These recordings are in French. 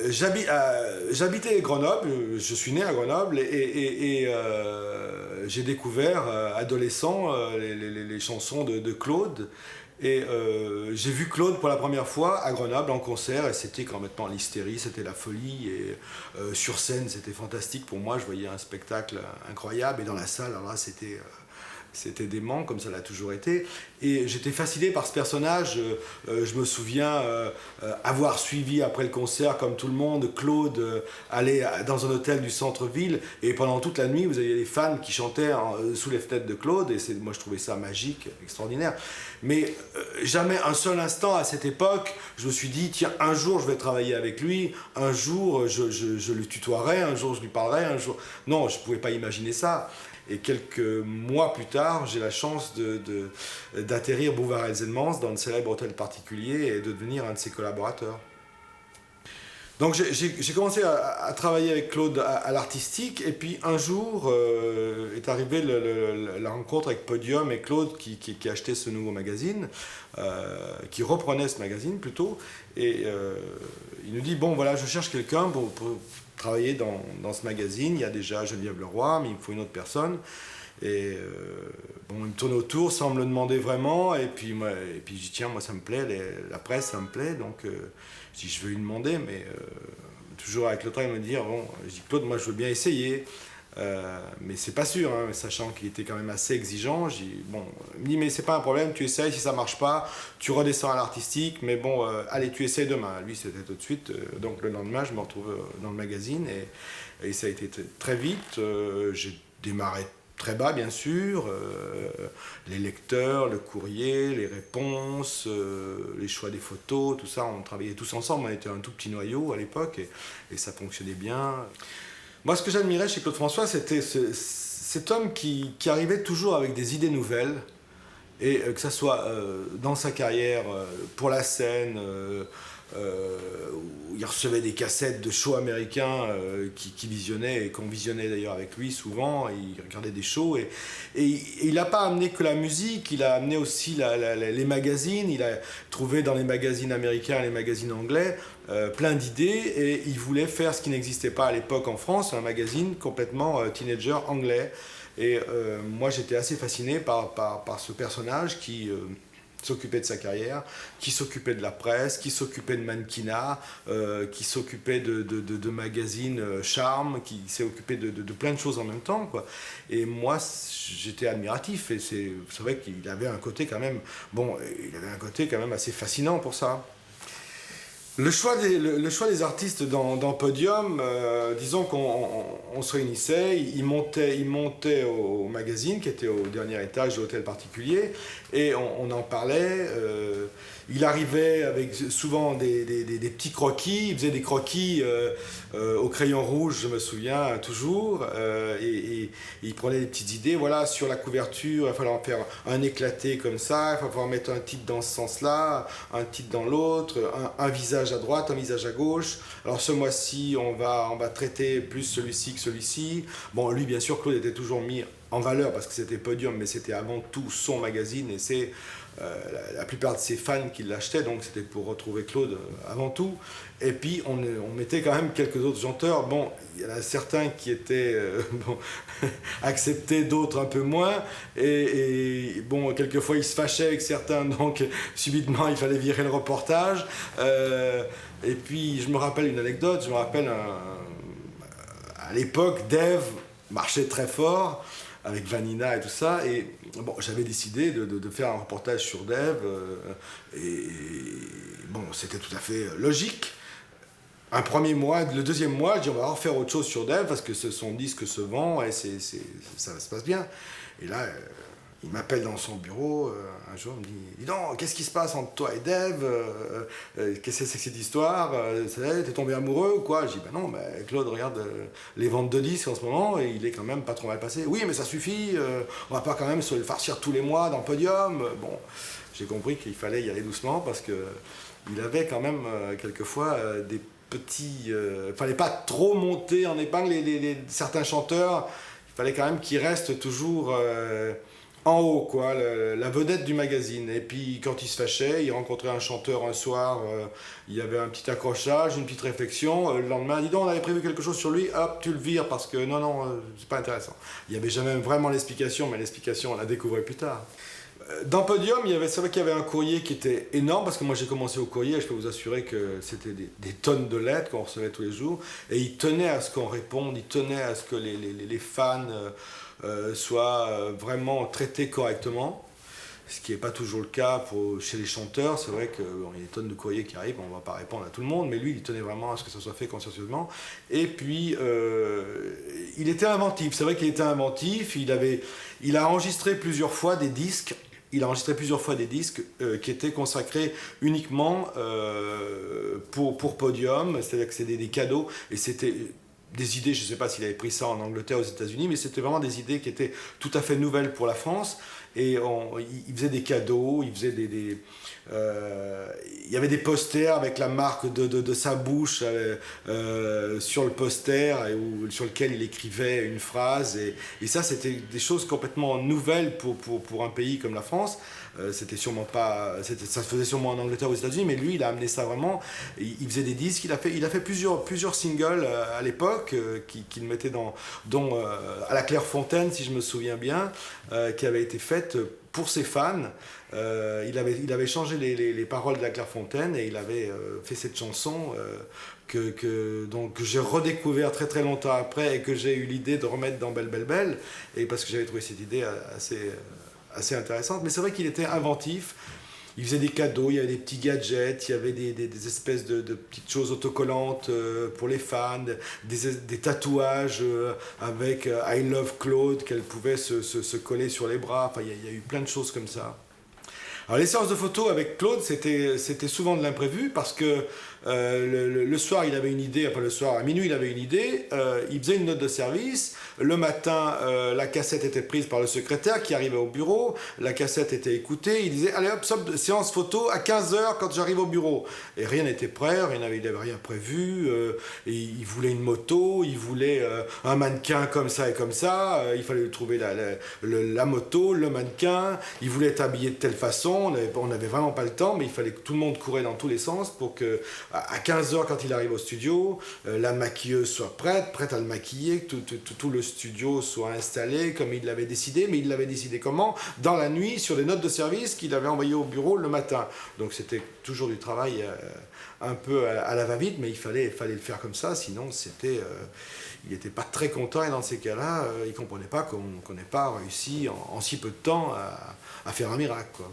J'habitais Grenoble, je suis né à Grenoble j'ai découvert adolescent les chansons de Claude. J'ai vu Claude pour la première fois à Grenoble en concert et c'était complètement l'hystérie, c'était la folie. Sur scène, c'était fantastique pour moi. Je voyais un spectacle incroyable et dans la salle, alors là, c'était dément, comme ça l'a toujours été. Et j'étais fasciné par ce personnage. Je me souviens avoir suivi après le concert, comme tout le monde, Claude aller dans un hôtel du centre-ville. Et pendant toute la nuit, vous aviez les fans qui chantaient sous les fenêtres de Claude. Et moi, je trouvais ça magique, extraordinaire. Mais jamais un seul instant à cette époque, je me suis dit, tiens, un jour, je vais travailler avec lui. Un jour, je le tutoierai. Un jour, je lui parlerai. Un jour... Non, je ne pouvais pas imaginer ça. Et quelques mois plus tard, j'ai la chance d'atterrir Boulevard Elzelmans dans le célèbre hôtel particulier et de devenir un de ses collaborateurs. Donc j'ai commencé à travailler avec Claude à l'artistique et puis un jour est arrivée la rencontre avec Podium et Claude qui achetait ce nouveau magazine, qui reprenait ce magazine plutôt, et il nous dit bon voilà je cherche quelqu'un pour travailler dans ce magazine, il y a déjà Geneviève Leroy mais il me faut une autre personne. Et bon, il me tournait autour sans me le demander vraiment. Et puis je dis, tiens, moi ça me plaît, la presse ça me plaît. Donc je dis, je veux lui demander, mais toujours avec le temps, il me dit, bon, je dis, Claude, moi je veux bien essayer. Mais c'est pas sûr, hein, sachant qu'il était quand même assez exigeant. Je dis, bon, il me dit, mais c'est pas un problème, tu essayes, si ça marche pas, tu redescends à l'artistique. Mais bon, allez, tu essayes demain. Lui, c'était tout de suite. Donc le lendemain, je me retrouve dans le magazine et ça a été très vite. J'ai démarré très bas, bien sûr, les lecteurs, le courrier, les réponses, les choix des photos, tout ça, on travaillait tous ensemble, on était un tout petit noyau à l'époque et ça fonctionnait bien. Moi, ce que j'admirais chez Claude François, c'était cet homme qui arrivait toujours avec des idées nouvelles, et que ça soit dans sa carrière, pour la scène, où il recevait des cassettes de shows américains qui visionnait et qu'on visionnait d'ailleurs avec lui souvent. Il regardait des shows et il n'a pas amené que la musique, il a amené aussi les magazines. Il a trouvé dans les magazines américains et les magazines anglais plein d'idées et il voulait faire ce qui n'existait pas à l'époque en France, un magazine complètement teenager anglais. Et moi j'étais assez fasciné par ce personnage qui s'occupait de sa carrière, qui s'occupait de la presse, qui s'occupait de mannequinat, qui s'occupait de magazines charme, qui s'est occupé de plein de choses en même temps, quoi. Et moi, j'étais admiratif, et c'est vrai qu'il avait un côté quand même, bon, il avait un côté quand même assez fascinant pour ça. Le choix des artistes dans Podium, disons qu'on se réunissait, il montait au magazine qui était au dernier étage de l'hôtel particulier et on en parlait. Il arrivait avec souvent des petits croquis, il faisait des croquis au crayon rouge, je me souviens toujours, et il prenait des petites idées. Voilà, sur la couverture, il fallait en faire un éclaté comme ça, il fallait pouvoir mettre un titre dans ce sens-là, un titre dans l'autre, un visage à droite, un visage à gauche. Alors ce mois-ci, on va traiter plus celui-ci que celui-ci. Bon, lui, bien sûr, Claude était toujours mis en valeur parce que c'était Podium, mais c'était avant tout son magazine et c'est la plupart de ses fans qui l'achetaient, donc c'était pour retrouver Claude avant tout. Et puis on mettait quand même quelques autres chanteurs. Bon, il y en a certains qui étaient bon, acceptés, d'autres un peu moins. Et bon, quelquefois il se fâchait avec certains, donc subitement il fallait virer le reportage. Et puis je me rappelle une anecdote, je me rappelle à l'époque, Dave marchait très fort avec Vanina et tout ça, et bon, j'avais décidé de faire un reportage sur Dave, et bon, c'était tout à fait logique. Un premier mois, le deuxième mois, je dis on va refaire autre chose sur Dave parce que son disque se vend et ça se passe bien. Et là, il m'appelle dans son bureau un jour, il me dit « Dis donc, qu'est-ce qui se passe entre toi et Dave qu'est-ce que c'est que cette histoire T'es tombé amoureux ou quoi ?» Je dis « Ben non, Claude, regarde les ventes de disques en ce moment et il est quand même pas trop mal passé. »« Oui, mais ça suffit, on va pas quand même se le farcir tous les mois dans le Podium. » Bon, j'ai compris qu'il fallait y aller doucement parce qu'il avait quand même quelquefois des petits... fallait pas trop monter en épingle certains chanteurs. Il fallait quand même qu'ils restent toujours... en haut, quoi, la vedette du magazine. Et puis quand il se fâchait, il rencontrait un chanteur un soir, il y avait un petit accrochage, une petite réflexion. Le lendemain, dis donc, on avait prévu quelque chose sur lui, hop, tu le vires parce que non, non, c'est pas intéressant. Il n'y avait jamais vraiment l'explication, mais l'explication, on la découvrait plus tard. Dans Podium, c'est vrai qu'il y avait un courrier qui était énorme, parce que moi j'ai commencé au courrier, et je peux vous assurer que c'était des tonnes de lettres qu'on recevait tous les jours, et il tenait à ce qu'on réponde, il tenait à ce que les fans soient vraiment traités correctement, ce qui n'est pas toujours le cas chez les chanteurs. C'est vrai qu'il y a des tonnes de courriers qui arrivent, on ne va pas répondre à tout le monde, mais lui il tenait vraiment à ce que ça soit fait consciencieusement. Et puis il était inventif, c'est vrai qu'il était inventif, il a enregistré plusieurs fois des disques. Il a enregistré plusieurs fois des disques qui étaient consacrés uniquement pour Podium, c'est-à-dire que c'était des cadeaux, et c'était des idées, je ne sais pas s'il avait pris ça en Angleterre, aux États-Unis, mais c'était vraiment des idées qui étaient tout à fait nouvelles pour la France. Et il faisait des cadeaux, il faisait il y avait des posters avec la marque de sa bouche sur le poster, sur lequel il écrivait une phrase. Et ça, c'était des choses complètement nouvelles pour un pays comme la France. C'était sûrement pas, ça se faisait sûrement en Angleterre ou aux États-Unis, mais lui, il a amené ça vraiment. Il faisait des disques, il a fait plusieurs singles à l'époque qu'il mettait dont à la Clairefontaine, si je me souviens bien, qui avait été faite pour ses fans. Il avait changé les paroles de la Clairefontaine, et il avait fait cette chanson donc, que j'ai redécouvert très très longtemps après, et que j'ai eu l'idée de remettre dans Belle Belle Belle, et parce que j'avais trouvé cette idée assez intéressante. Mais c'est vrai qu'il était inventif. Il faisait des cadeaux, il y avait des petits gadgets, il y avait des espèces de petites choses autocollantes pour les fans, des tatouages avec I Love Claude qu'elle pouvait se coller sur les bras. Enfin, il y a eu plein de choses comme ça. Alors les séances de photos avec Claude, c'était souvent de l'imprévu, parce que le soir il avait une idée, enfin le soir à minuit il avait une idée, il faisait une note de service, le matin la cassette était prise par le secrétaire qui arrivait au bureau, la cassette était écoutée, il disait allez hop, séance photo à 15h quand j'arrive au bureau. Et rien n'était prêt, il n'avait rien prévu, et il voulait une moto, il voulait un mannequin comme ça et comme ça, il fallait lui trouver la moto, le mannequin, il voulait être habillé de telle façon. On n'avait vraiment pas le temps, mais il fallait que tout le monde courait dans tous les sens pour que, à 15h, quand il arrive au studio, la maquilleuse soit prête à le maquiller, que tout le studio soit installé comme il l'avait décidé. Mais il l'avait décidé comment? Dans la nuit, sur des notes de service qu'il avait envoyées au bureau le matin. Donc c'était toujours du travail un peu à la va-vite, mais il fallait le faire comme ça, sinon il n'était pas très content, et dans ces cas-là, il ne comprenait pas qu'on n'ait pas réussi en si peu de temps à faire un miracle, quoi.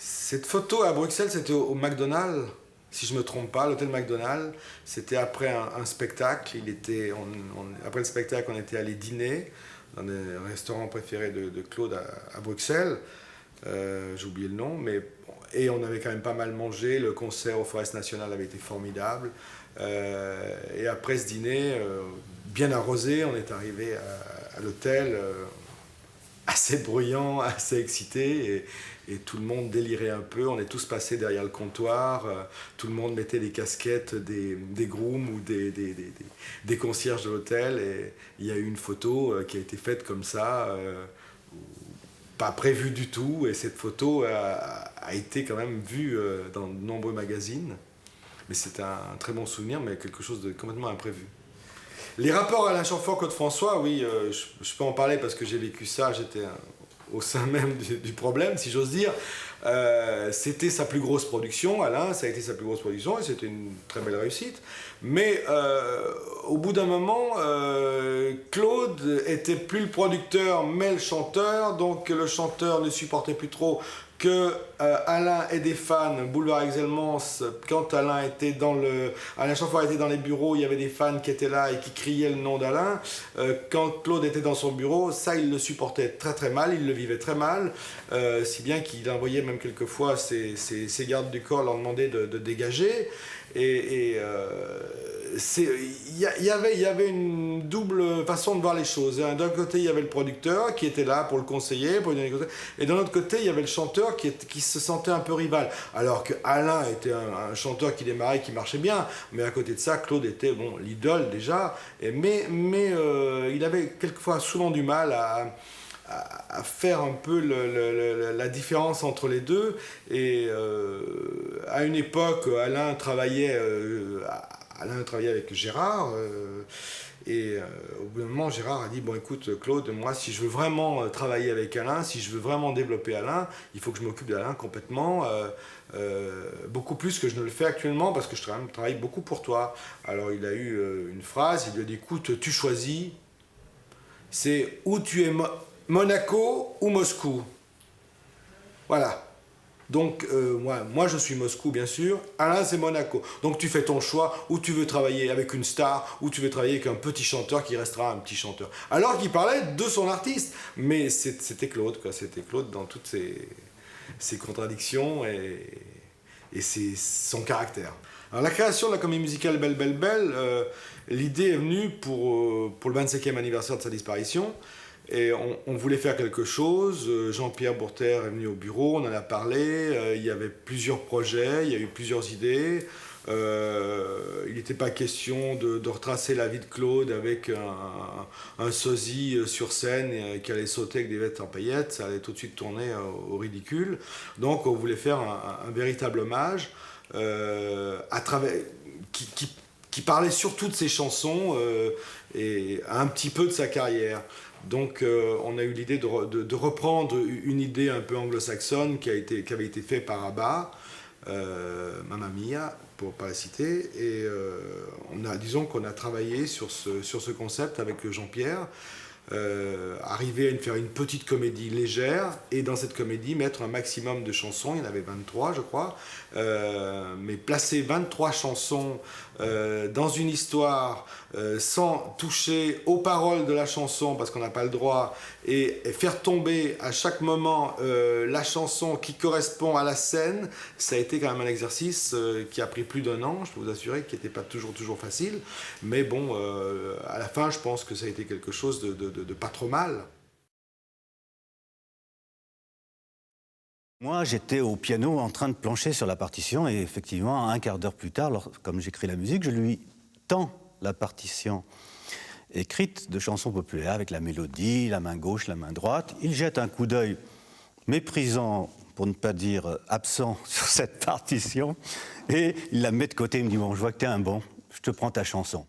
Cette photo à Bruxelles, c'était au McDonald's, si je ne me trompe pas, l'hôtel McDonald's. C'était après un spectacle. Après le spectacle, on était allé dîner dans un restaurant préféré de Claude à Bruxelles. J'ai oublié le nom, mais et on avait quand même pas mal mangé. Le concert au Forest National avait été formidable. Et après ce dîner, bien arrosé, on est arrivé à l'hôtel, assez bruyant, assez excité, et tout le monde délirait un peu. On est tous passés derrière le comptoir, tout le monde mettait des casquettes des grooms ou des concierges de l'hôtel, et il y a eu une photo qui a été faite comme ça, pas prévue du tout, et cette photo a été quand même vue dans de nombreux magazines. Mais c'est un très bon souvenir, mais quelque chose de complètement imprévu. Les rapports Alain Chamfort, Claude François, oui, je peux en parler parce que j'ai vécu ça, j'étais au sein même du problème, si j'ose dire. C'était sa plus grosse production, Alain, ça a été sa plus grosse production, et c'était une très belle réussite. Mais au bout d'un moment, Claude était plus le producteur, mais le chanteur, donc le chanteur ne supportait plus trop que Alain ait des fans. Boulevard Exelmans, quand Alain Chamfort était dans les bureaux, il y avait des fans qui étaient là et qui criaient le nom d'Alain. Quand Claude était dans son bureau, ça il le supportait très très mal, il le vivait très mal, si bien qu'il envoyait même quelquefois ses gardes du corps leur demander de dégager. Et il y avait une double façon de voir les choses. D'un côté, il y avait le producteur qui était là pour le conseiller, pour lui donner des conseils, et d'un autre côté, il y avait le chanteur qui se sentait un peu rival. Alors que Alain était un chanteur qui démarrait, qui marchait bien, mais à côté de ça, Claude était l'idole déjà, mais il avait quelquefois souvent du mal à faire un peu la différence entre les deux. Et à une époque, Alain travaillait avec Gérard. Au bout d'un moment, Gérard a dit, bon écoute Claude, moi si je veux vraiment travailler avec Alain, si je veux vraiment développer Alain, il faut que je m'occupe d'Alain complètement, beaucoup plus que je ne le fais actuellement, parce que je travaille beaucoup pour toi. Alors il a eu une phrase, il lui a dit, écoute, tu choisis, c'est où tu es Monaco ou Moscou. Voilà. Donc, moi, je suis Moscou, bien sûr. Alain, c'est Monaco. Donc, tu fais ton choix, où tu veux travailler avec une star, ou tu veux travailler avec un petit chanteur qui restera un petit chanteur. Alors qu'il parlait de son artiste. Mais c'était Claude, quoi. C'était Claude dans toutes ses contradictions et son caractère. Alors, la création de la comédie musicale Belle, Belle, Belle, l'idée est venue pour le 25e anniversaire de sa disparition. Et on voulait faire quelque chose. Jean-Pierre Bourter est venu au bureau, on en a parlé. Il y avait plusieurs projets, il y a eu plusieurs idées. Il n'était pas question de retracer la vie de Claude avec un sosie sur scène qui allait sauter avec des vêtements en paillettes. Ça allait tout de suite tourner au ridicule. Donc on voulait faire un véritable hommage à travers, qui parlait surtout de ses chansons et un petit peu de sa carrière. Donc on a eu l'idée de reprendre une idée un peu anglo-saxonne qui avait été faite par ABBA, Mamma Mia, pour ne pas la citer, et disons qu'on a travaillé sur ce concept avec Jean-Pierre, arriver à faire une petite comédie légère, et dans cette comédie mettre un maximum de chansons, il y en avait 23 je crois, mais placer 23 chansons dans une histoire sans toucher aux paroles de la chanson parce qu'on n'a pas le droit, et faire tomber à chaque moment la chanson qui correspond à la scène, ça a été quand même un exercice qui a pris plus d'1 an, je peux vous assurer, qui n'était pas toujours facile, mais bon, à la fin je pense que ça a été quelque chose de pas trop mal. Moi, j'étais au piano en train de plancher sur la partition et effectivement, un quart d'heure plus tard, comme j'écris la musique, je lui tends la partition écrite de chansons populaires avec la mélodie, la main gauche, la main droite. Il jette un coup d'œil méprisant, pour ne pas dire absent, sur cette partition et il la met de côté. Il me dit, bon, je vois que t'es un bon, je te prends ta chanson.